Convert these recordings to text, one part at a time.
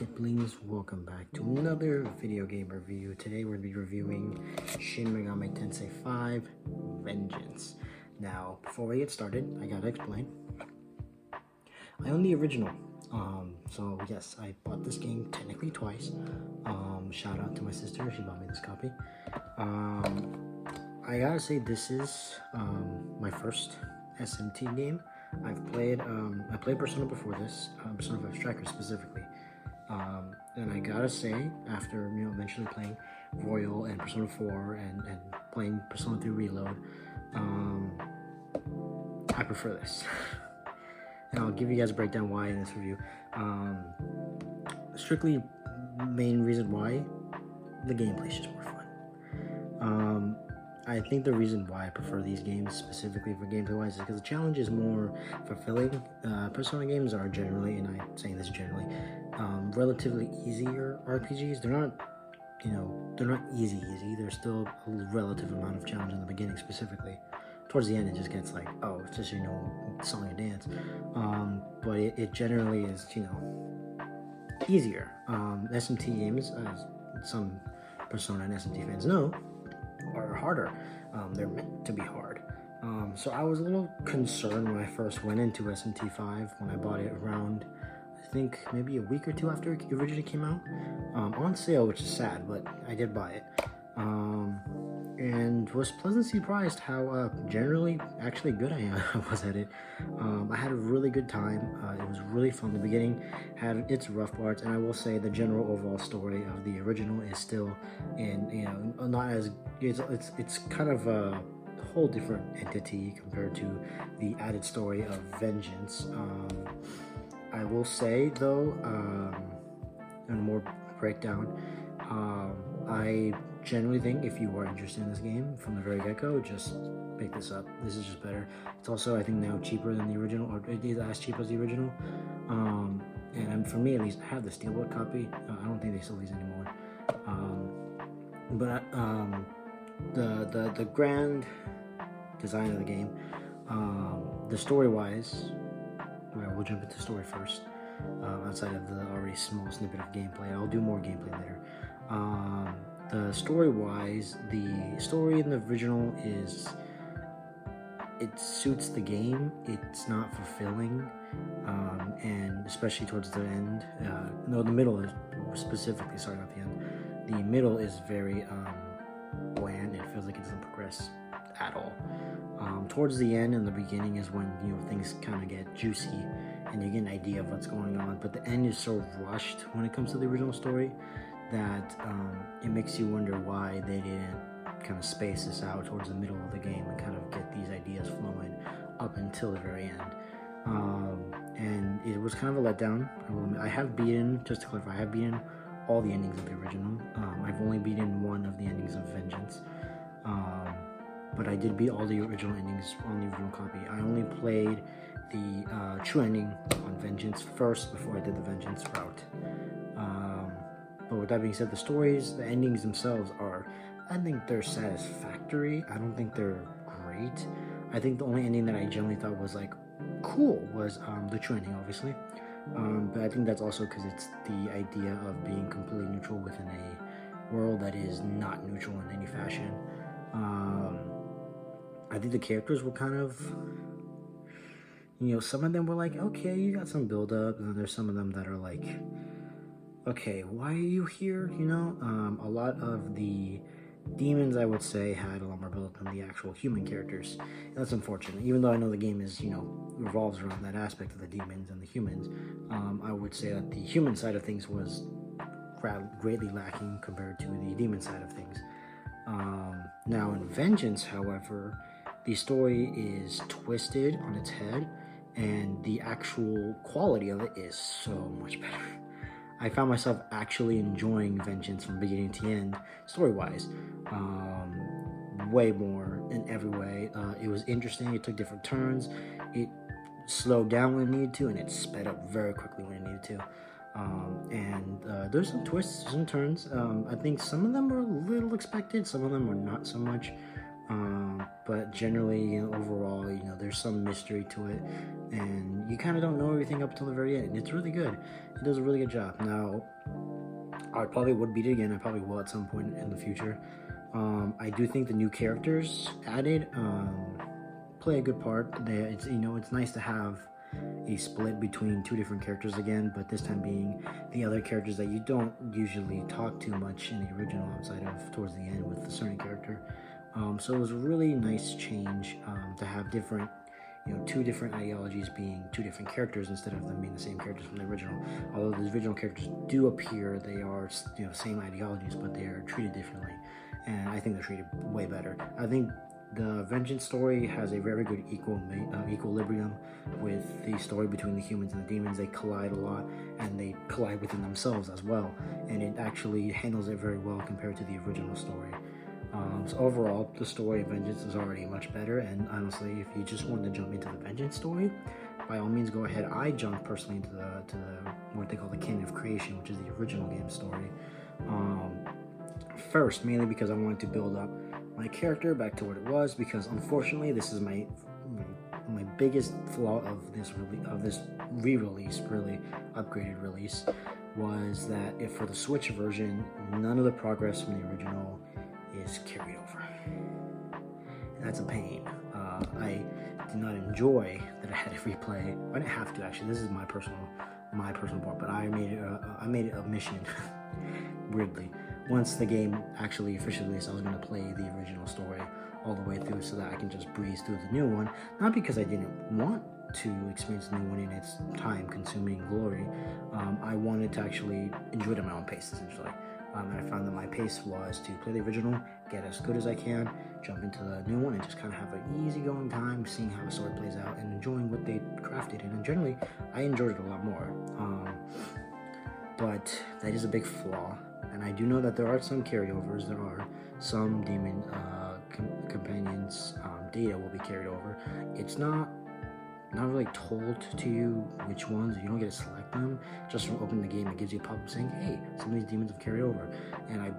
Kiplings, welcome back to another video game review. Today we're going to be reviewing Shin Megami Tensei 5 Vengeance. Now, before we get started, I gotta explain. I own the original, so yes, I bought this game technically twice. Shout out to my sister, she bought me this copy. I gotta say this is my first SMT game. I played Persona before this, Persona 5 Striker specifically. And I gotta say, after eventually playing Royal and Persona 4 and playing Persona 3 Reload, I prefer this. And I'll give you guys a breakdown why in this review. Strictly main reason why, the gameplay is just more fun. I think the reason why I prefer these games specifically for gameplay wise is because the challenge is more fulfilling. Persona games are generally, and I'm saying this generally, relatively easier RPGs. They're not easy. There's still a relative amount of challenge in the beginning specifically. Towards the end it just gets like, oh, it's just, song and dance. But it generally is, easier. SMT games, as some Persona and SMT fans know, are harder. They're meant to be hard. So I was a little concerned when I first went into SMT5 when I bought it around, I think maybe a week or two after it originally came out, on sale, which is sad, but I did buy it, and was pleasantly surprised how generally actually good I was at it. I had a really good time. It was really fun. The beginning had its rough parts, and I will say the general overall story of the original is still not as it's kind of a whole different entity compared to the added story of Vengeance. I will say though, in a more breakdown, I generally think if you are interested in this game from the very get-go, just pick this up. This is just better. It's also, I think, now cheaper than the original, or it is as cheap as the original. And for me at least, I have the Steelbook copy. I don't think they sell these anymore. The grand design of the game, the story-wise, we'll jump into story first. Outside of the already small snippet of gameplay, I'll do more gameplay later. The story-wise, the story in the original it suits the game. It's not fulfilling, and especially towards the end. No, the middle is specifically, sorry, not the end. The middle is very bland. It feels like it doesn't progress at all. Towards the end and the beginning is when things kind of get juicy and you get an idea of what's going on. But the end is so rushed when it comes to the original story that it makes you wonder why they didn't kind of space this out towards the middle of the game and kind of get these ideas flowing up until the very end. And it was kind of a letdown. I have beaten, just to clarify, I have beaten all the endings of the original. I've only beaten one of the endings of Vengeance. But I did beat all the original endings on the original copy. I only played the true ending on Vengeance first before I did the Vengeance route. But with that being said, the stories, the endings themselves I think they're satisfactory. I don't think they're great. I think the only ending that I generally thought was like cool was the true ending, obviously. But I think that's also because it's the idea of being completely neutral within a world that is not neutral in any fashion. I think the characters were kind of, some of them were like, okay, you got some build up, and then there's some of them that are like, okay, why are you here? A lot of the demons, I would say, had a lot more build up than the actual human characters. And that's unfortunate. Even though I know the game is, revolves around that aspect of the demons and the humans, I would say that the human side of things was greatly lacking compared to the demon side of things. Now in Vengeance, however, the story is twisted on its head, and the actual quality of it is so much better. I found myself actually enjoying Vengeance from beginning to end, story-wise, way more in every way. It was interesting. It took different turns. It slowed down when it needed to, and it sped up very quickly when it needed to. And there's some twists, some turns. I think some of them were a little expected, some of them were not so much. But generally, overall, there's some mystery to it, and you kind of don't know everything up until the very end. It's really good. It does a really good job. Now, I probably would beat it again. I probably will at some point in the future. I do think the new characters added play a good part. It's nice to have a split between two different characters again, but this time being the other characters that you don't usually talk too much in the original outside of towards the end with the certain character. So it was a really nice change to have different, two different ideologies being two different characters instead of them being the same characters from the original. Although the original characters do appear, they are same ideologies, but they are treated differently, and I think they're treated way better. I think the Vengeance story has a very good equilibrium with the story between the humans and the demons. They collide a lot, and they collide within themselves as well, and it actually handles it very well compared to the original story. So overall, the story of Vengeance is already much better, and honestly, if you just want to jump into the Vengeance story, by all means go ahead. I jumped personally into the what they call the Canon of Creation, which is the original game story. First, mainly because I wanted to build up my character back to what it was, because unfortunately this is my biggest flaw of this re-release, really upgraded release, was that if for the Switch version, none of the progress from the original is carried over. And that's a pain. I did not enjoy that I had to replay. I didn't have to, actually. This is my personal part, but I made it a mission. Weirdly, once the game actually officially released, I was going to play the original story all the way through so that I can just breeze through the new one. Not because I didn't want to experience the new one in its time-consuming glory. I wanted to actually enjoy it at my own pace, essentially. And I found that my pace was to play the original, get as good as I can, jump into the new one, and just kind of have an easygoing time, seeing how the story plays out, and enjoying what they crafted. And generally, I enjoyed it a lot more. But that is a big flaw. And I do know that there are some carryovers. There are some demon companions data will be carried over. It's not really told to you which ones. You don't get to select them. Just from opening the game, it gives you a pop-up saying, hey, some of these demons have carried over. And I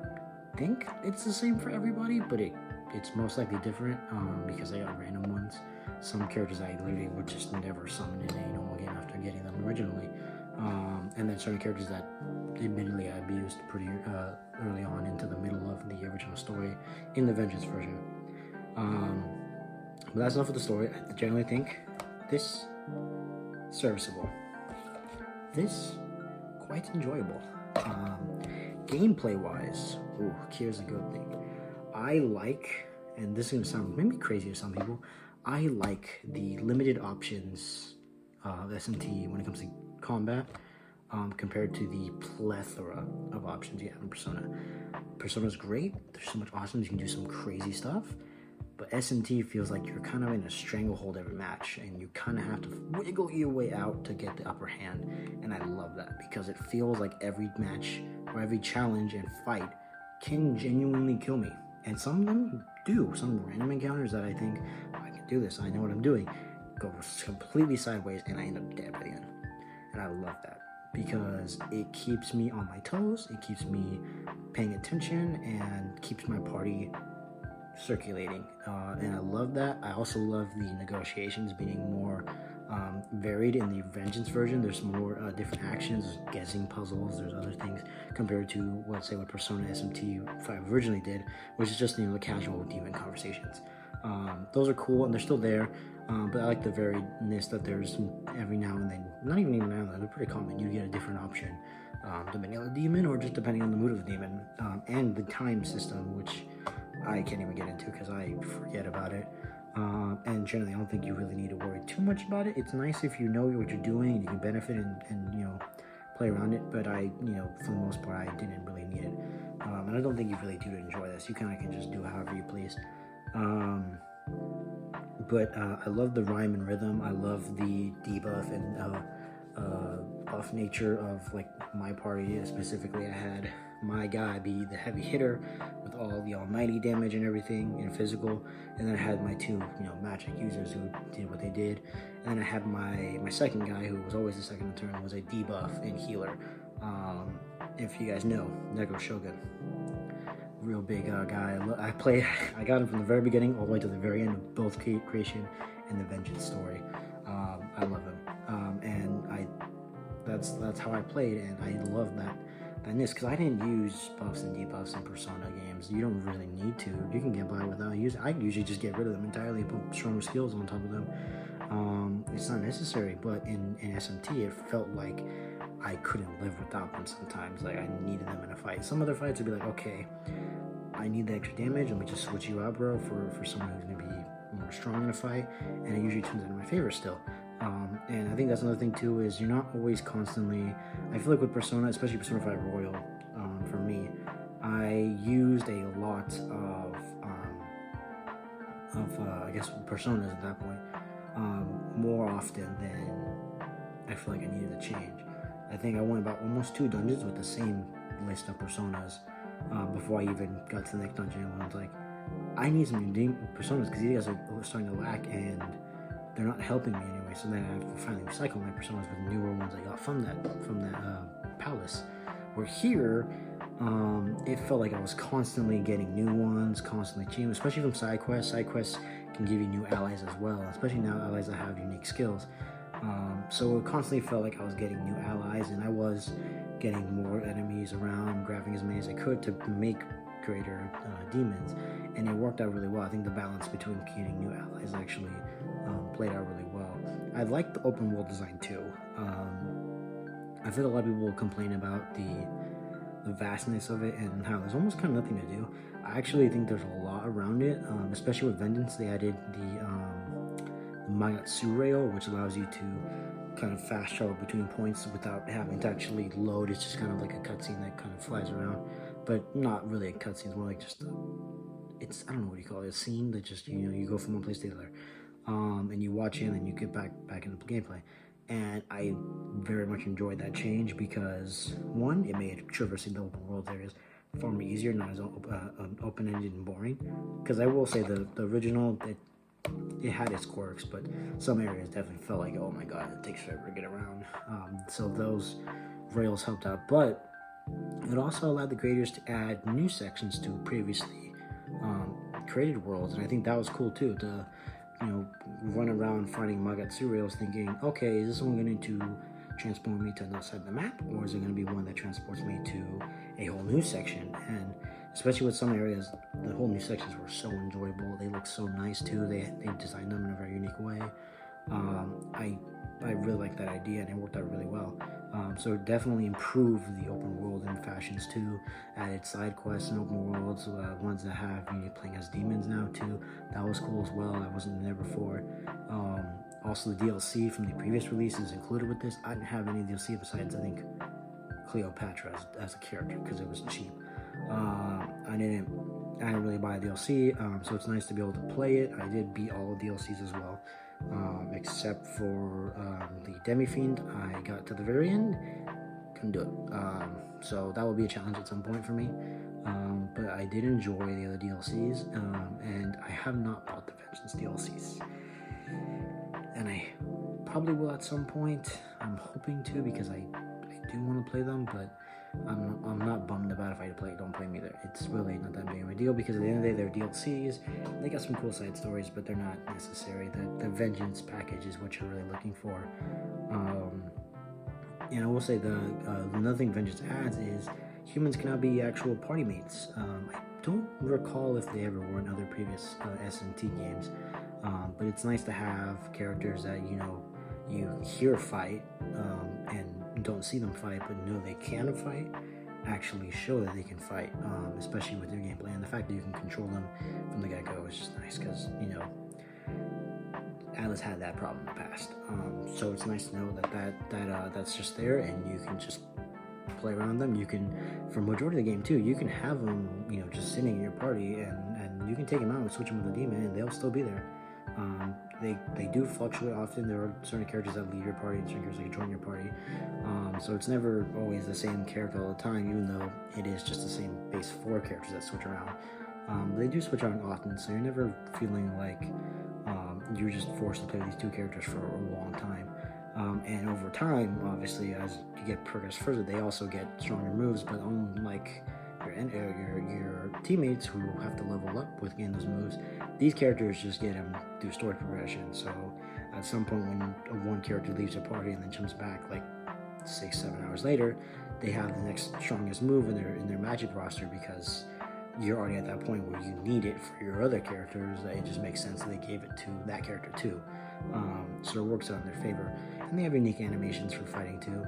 think it's the same for everybody, but it's most likely different because I got random ones. Some characters I literally would just never summon in a normal game after getting them originally. And then certain characters that admittedly I abused pretty early on into the middle of the original story in the Vengeance version. But that's enough of the story. I generally think this serviceable. This quite enjoyable. Gameplay wise, here's a good thing. I like, and this is gonna sound maybe crazy to some people, I like the limited options of SMT when it comes to combat compared to the plethora of options you have in Persona. Persona's great, there's so much awesome, you can do some crazy stuff, but SMT feels like you're kind of in a stranglehold every match, and you kind of have to wiggle your way out to get the upper hand, and I love that, because it feels like every match, or every challenge and fight can genuinely kill me, and some of them do. Some random encounters that I think, I can do this, I know what I'm doing, go completely sideways, and I end up dead by the end, and I love that, because it keeps me on my toes, it keeps me paying attention, and keeps my party circulating, and I love that. I also love the negotiations being more varied in the Vengeance version. There's more different actions, guessing puzzles, there's other things compared to what Persona SMT5 originally did, which is just the casual demon conversations. Those are cool and they're still there, but I like the variedness that there's every now and then. Not even now and then, they're pretty common. You get a different option depending on the demon, or just depending on the mood of the demon, and the time system, which I can't even get into because I forget about it. And generally, I don't think you really need to worry too much about it. It's nice if you know what you're doing and you can benefit and play around it. But for the most part, I didn't really need it. And I don't think you really do enjoy this. You kind of can just do however you please. But I love the rhyme and rhythm. I love the debuff and buff nature of my party. Specifically, I had my guy be the heavy hitter with all the almighty damage and everything in physical, and then I had my two magic users who did what they did, and then I had my second guy, who was always the second turn, was a debuff and healer. If you guys know Nego Shogun, real big guy. I got him from the very beginning all the way to the very end of both Creation and the Vengeance story. I love him, and that's how I played, and I love that because I didn't use buffs and debuffs in Persona games. You don't really need to. You can get by without using. I usually just get rid of them entirely, put stronger skills on top of them. It's not necessary, but in SMT, it felt like I couldn't live without them sometimes. Like I needed them in a fight. Some other fights would be like, okay, I need the extra damage. Let me just switch you out, bro, for someone who's gonna be more strong in a fight, and it usually turns out in my favor still. And I think that's another thing too, is you're not always constantly. I feel like with Persona, especially Persona 5 Royal, for me, I used a lot of I guess personas at that point more often than I feel like I needed to change. I think I went about almost 2 dungeons with the same list of personas before I even got to the next dungeon. And I was like, I need some new personas because these guys are starting to lack and they're not helping me anyway. So then I have to finally recycle my personas with newer ones I got from that palace. Where here, it felt like I was constantly getting new ones, constantly changing, especially from side quests. Side quests can give you new allies as well, especially now allies that have unique skills. So it constantly felt like I was getting new allies, and I was getting more enemies around, grabbing as many as I could to make greater demons, and it worked out really well. I think the balance between getting new allies actually played out really well. I like the open world design too. I feel a lot of people complain about the vastness of it and how there's almost kind of nothing to do. I actually think there's a lot around it, especially with Vengeance. They added the Magatsu rail, which allows you to kind of fast travel between points without having to actually load. It's just kind of like a cutscene that kind of flies around, but not really a cutscene. It's more like just it's, I don't know what you call it, a scene that just, you go from one place to the other, and you watch it and then you get back into the gameplay. And I very much enjoyed that change because, one, it made traversing the open world areas far more easier, not as open-ended and boring. Because I will say the original, it had its quirks, but some areas definitely felt like, oh my god, it takes forever to get around. So those rails helped out, but it also allowed the creators to add new sections to previously created worlds, and I think that was cool too. To run around fighting Magatsu rails, thinking, okay, is this one going to transport me to another side of the map, or is it going to be one that transports me to a whole new section? And especially with some areas, the whole new sections were so enjoyable. They look so nice too. They designed them in a very unique way. I really like that idea, and it worked out really well. So it definitely improved the open world in fashions too. Added side quests and open worlds, ones that have playing as demons now too. That was cool as well. I wasn't there before. Also, the DLC from the previous releases included with this. I didn't have any DLC besides, I think, Cleopatra as a character because it was cheap. I didn't really buy a DLC, so it's nice to be able to play it. I did beat all the DLCs as well. Except for the Demi-Fiend. I got to the very end, couldn't do it. So that will be a challenge at some point for me. But I did enjoy the other DLCs, and I have not bought the Vengeance DLCs. And I probably will at some point. I'm hoping to, because I do want to play them, but I'm not bummed about if I don't play them either. It's really not that big of a deal because at the end of the day, they're DLCs. They got some cool side stories, but they're not necessary. The Vengeance package is what you're really looking for. And I will say another thing Vengeance adds is humans can now be actual party mates. I don't recall if they ever were in other previous SMT games, but it's nice to have characters that you hear fight and don't see them fight, but know they can fight, actually show that they can fight, especially with their gameplay. And the fact that you can control them from the get-go is just nice because, Atlus had that problem in the past. So it's nice to know that's just there, and you can just play around them. You can, for majority of the game too, you can have them, just sitting in your party, and you can take them out and switch them with a demon, and they'll still be there. They do fluctuate often. There are certain characters that leave your party and certain characters that join your party. So it's never always the same character all the time, even though it is just the same base 4 characters that switch around. They do switch around often, so you're never feeling like you're just forced to play these 2 characters for a long time. And over time, obviously, as you get progress further, they also get stronger moves, but unlike your teammates who have to level up with getting those moves. These characters just get them through story progression. So at some point when one character leaves your party and then jumps back like 6-7 hours later, they have the next strongest move in their magic roster because you're already at that point where you need it for your other characters. That it just makes sense that they gave it to that character too. So it works out in their favor. And they have unique animations for fighting too.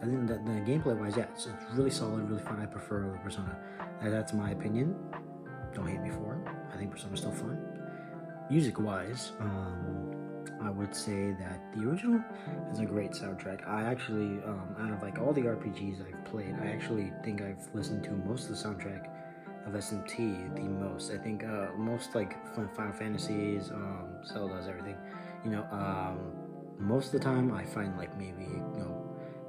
I think that the gameplay wise, yeah, it's really solid, really fun. I prefer Persona. That's my opinion. Don't hate me for it. I think Persona's still fun. Music wise, I would say that the original is a great soundtrack. I actually, out of like all the RPGs I've played, I actually think I've listened to most of the soundtrack of SMT the most. I think most like Final Fantasies, Zelda's, everything. Most of the time I find like maybe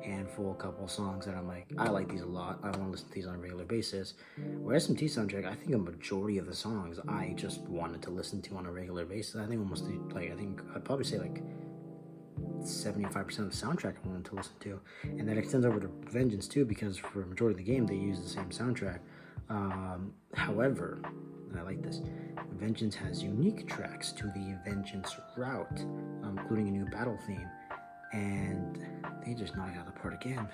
handful, couple songs that I'm like, I like these a lot. I want to listen to these on a regular basis. Where SMT soundtrack, I think a majority of the songs I just wanted to listen to on a regular basis. I think almost I'd probably say like 75% of the soundtrack I wanted to listen to, and that extends over to Vengeance too, because for a majority of the game they use the same soundtrack. However, and I like this, Vengeance has unique tracks to the Vengeance route, including a new battle theme, and they just knocked out the part again.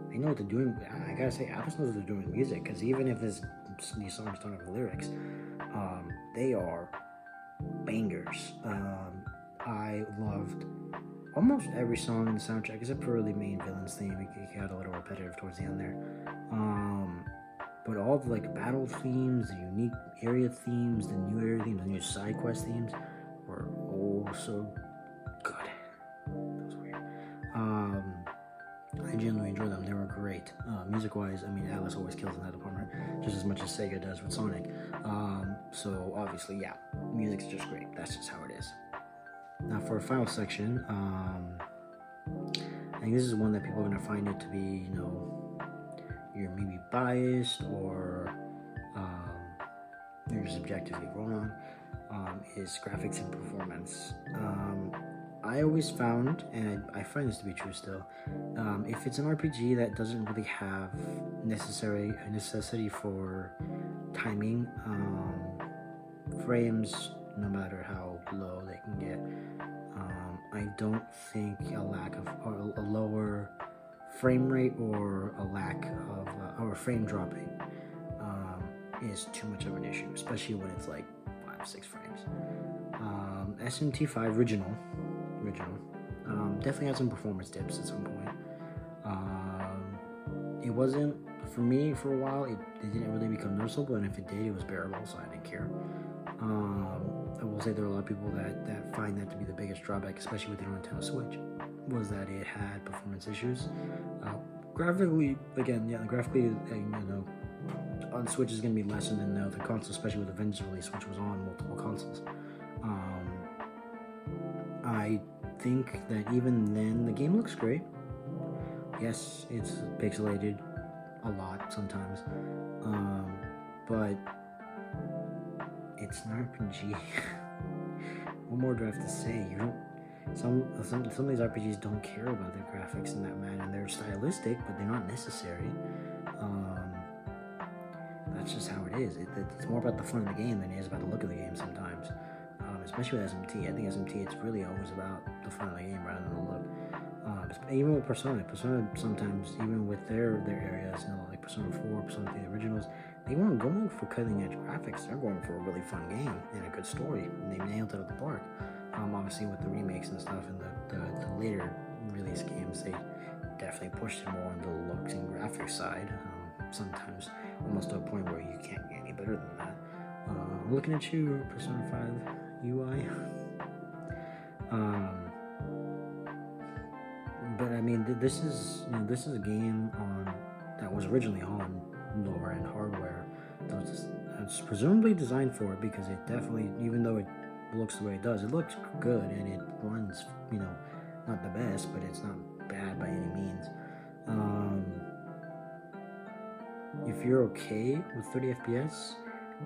They know what they're doing. I gotta say, Atlus knows what they're doing with music, because even if these songs don't have lyrics, they are bangers. I loved almost every song in the soundtrack, except for the main villain's theme. It got a little repetitive towards the end there. But all the like battle themes, the unique area themes, the new area themes, the new side quest themes were so good. That was weird. I genuinely enjoyed them. They were great. Music-wise, I mean, Atlus always kills in that department, just as much as Sega does with Sonic. So obviously, yeah, music's just great. That's just how it is. Now for a final section, I think this is one that people are going to find it to be, you're maybe biased or you're just objectively wrong, is graphics and performance. I always found, and I find this to be true still, if it's an RPG that doesn't really have necessity for timing, frames, no matter how low they can get, I don't think a lower frame rate or a lack of or frame dropping is too much of an issue, especially when it's like 5-6 frames. SMT5 original definitely had some performance dips at some point. It wasn't, for me, for a while, it didn't really become noticeable, and if it did, it was bearable, so I didn't care. I will say there are a lot of people that find that to be the biggest drawback, especially with the Nintendo Switch, was that it had performance issues. Graphically, again, on the Switch is going to be less than the other consoles, especially with the Vengeance release, which was on multiple consoles. I think that even then, the game looks great. Yes, it's pixelated a lot sometimes, but it's an RPG. What more do I have to say? Some of these RPGs don't care about their graphics in that manner, and they're stylistic, but they're not necessary. That's just how it is. It's more about the fun of the game than it is about the look of the game sometimes. Especially with SMT. I think SMT, it's really always about the fun of the game rather than the look. Even with Persona sometimes, even with their areas, like Persona 4, Persona 3, the originals, they weren't going for cutting edge graphics. They're going for a really fun game and a good story, and they nailed it at the park. Obviously with the remakes and stuff and the later release games, they definitely pushed it more on the looks and graphics side. Sometimes almost to a point where you can't get any better than that. I'm looking at you, Persona 5 UI. But I mean, this is a game that was originally on lower end hardware. It's presumably designed for it, because it definitely, even though it looks the way it does, it looks good and it runs, not the best, but it's not bad by any means. If you're okay with 30 FPS,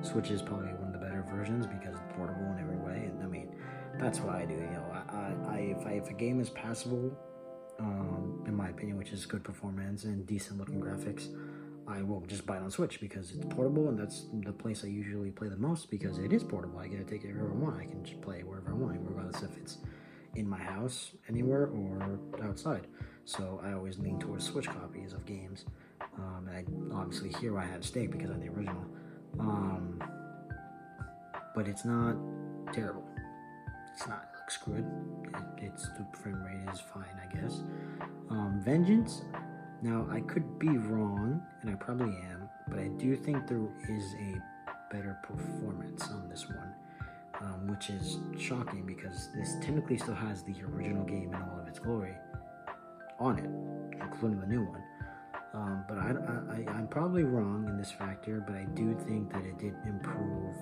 Switch is probably one of the better versions because it's portable in every way. And I mean, that's what I do. If a game is passable, in my opinion, which is good performance and decent looking graphics, I will just buy it on Switch because it's portable, and that's the place I usually play the most because it is portable. I get to take it wherever I want. I can just play wherever I want, regardless if it's in my house anywhere or outside. So I always lean towards Switch copies of games. And I obviously here I had a stake because of the original. But it's not terrible. It's not. It looks good. It's the frame rate is fine, I guess. Vengeance. Now I could be wrong, and I probably am, but I do think there is a better performance on this one, which is shocking because this technically still has the original game in all of its glory on it, including the new one. But I'm probably wrong in this factor, but I do think that it did improve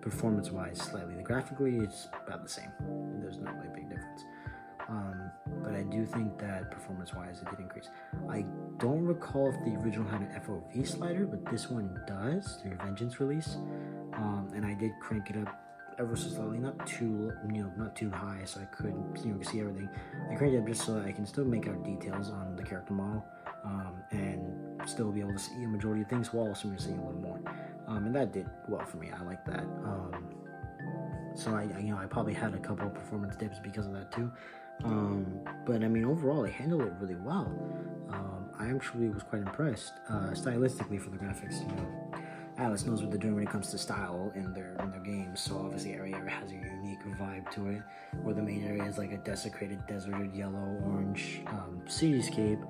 performance-wise slightly. Graphically, it's about the same. There's not really a big difference. But I do think that performance-wise, it did increase. I don't recall if the original had an FOV slider, but this one does, the Vengeance release. And I did crank it up ever so slightly, not too high, so I could see everything. I cranked it up just so that I can still make out details on the character model, and still be able to see a majority of things while also seeing a little more. And that did well for me. I like that. So I probably had a couple of performance dips because of that too. But I mean, overall, they handled it really well. I actually was quite impressed, stylistically for the graphics. Atlus knows what they're doing when it comes to style in their games. So obviously, every area has a unique vibe to it. Where the main area is like a desecrated, deserted, yellow-orange cityscape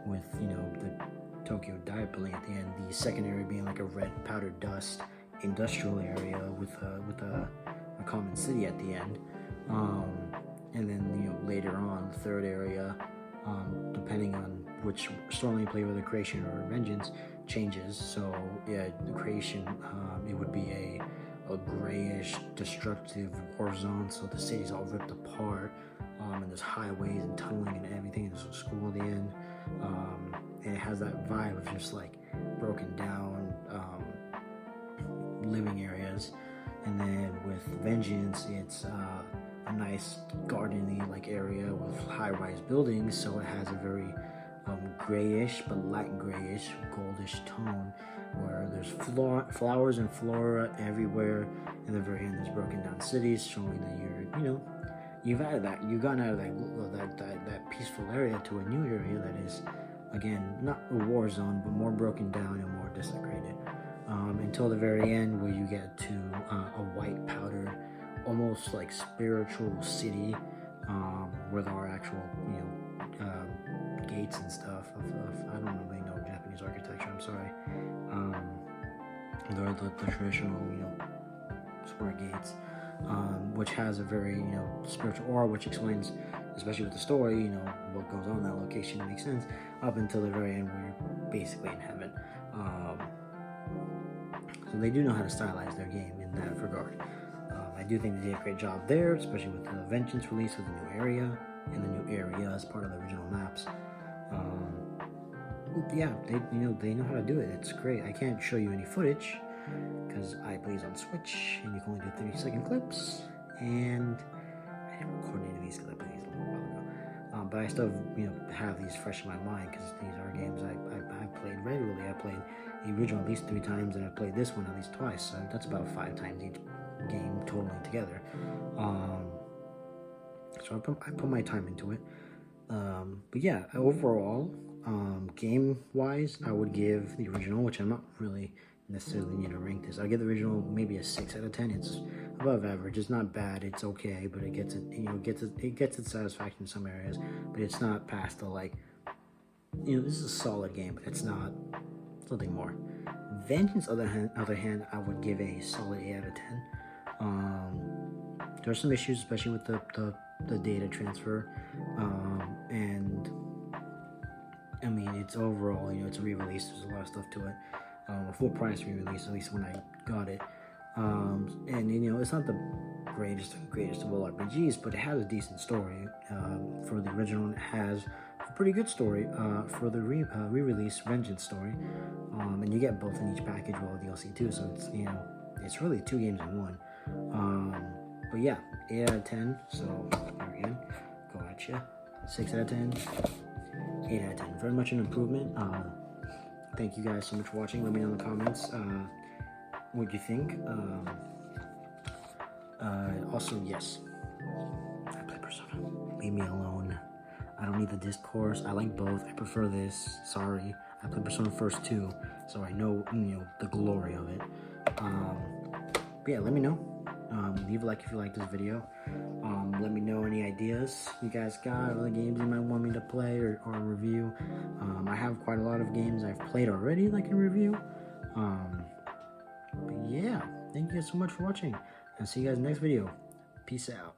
with the Tokyo Diet building at the end. The second area being like a red powdered dust industrial area with a common city at the end. And then later on, the third area, depending on which storyline you play, whether creation or vengeance, changes. So yeah, the creation, it would be a grayish, destructive war zone. So the city's all ripped apart, and there's highways and tunneling and everything. There's a school at the end, and it has that vibe of just like broken down living areas. And then with vengeance, it's a nice gardeny like area with high-rise buildings, so it has a very grayish but light grayish goldish tone where there's flowers and flora everywhere. In the very end, there's broken down cities showing that you've gotten out of that peaceful area to a new area that is, again, not a war zone but more broken down and more desecrated, until the very end where you get to a white powdered, almost like spiritual city, where there are actual gates and stuff of I don't really know Japanese architecture, I'm sorry. There are the traditional square gates, which has a very spiritual aura, which explains, especially with the story, what goes on in that location. It makes sense up until the very end where you're basically in heaven. So they do know how to stylize their game in that regard. I do think they did a great job there, especially with the Vengeance release of the new area and the new area as part of the original maps. Yeah, they know how to do it. It's great. I can't show you any footage because I play on Switch and you can only do 30-second clips, and I didn't record any of these because I played these a little while ago. But I still have these fresh in my mind because these are games I played regularly. I played the original at least 3 times, and I played this one at least twice. So that's about 5 times each game totaling together. So I put my time into it. But yeah, overall, game wise, I would give the original, which I'm not really necessarily need to rank this. I'll give the original maybe a 6 out of 10. It's above average. It's not bad. It's okay, but it gets its satisfaction in some areas, but it's not past the this is a solid game, but it's not something more. Vengeance, on the other hand, I would give a solid 8 out of 10. There are some issues, especially with the data transfer, and I mean, it's overall, it's a re-release. There's a lot of stuff to it. A full price re-release, at least when I got it. And it's not the greatest of all RPGs, but it has a decent story. For the original, it has a pretty good story. For the re-release Vengeance story, and you get both in each package, well, DLC too. So it's it's really 2 games in one. But yeah, 8 out of 10. So again, go at ya. 6 out of 10, 8 out of 10. Very much an improvement. Thank you guys so much for watching. Let me know in the comments what you think. Also, yes, I play Persona. Leave me alone. I don't need the discourse. I like both. I prefer this. Sorry. I played Persona first too, so I know, the glory of it. But yeah, let me know. Leave a like if you like this video. Let me know any ideas you guys got, other games you might want me to play or review. I have quite a lot of games I've played already that I can review. But yeah, thank you guys so much for watching, and see you guys next video. Peace out.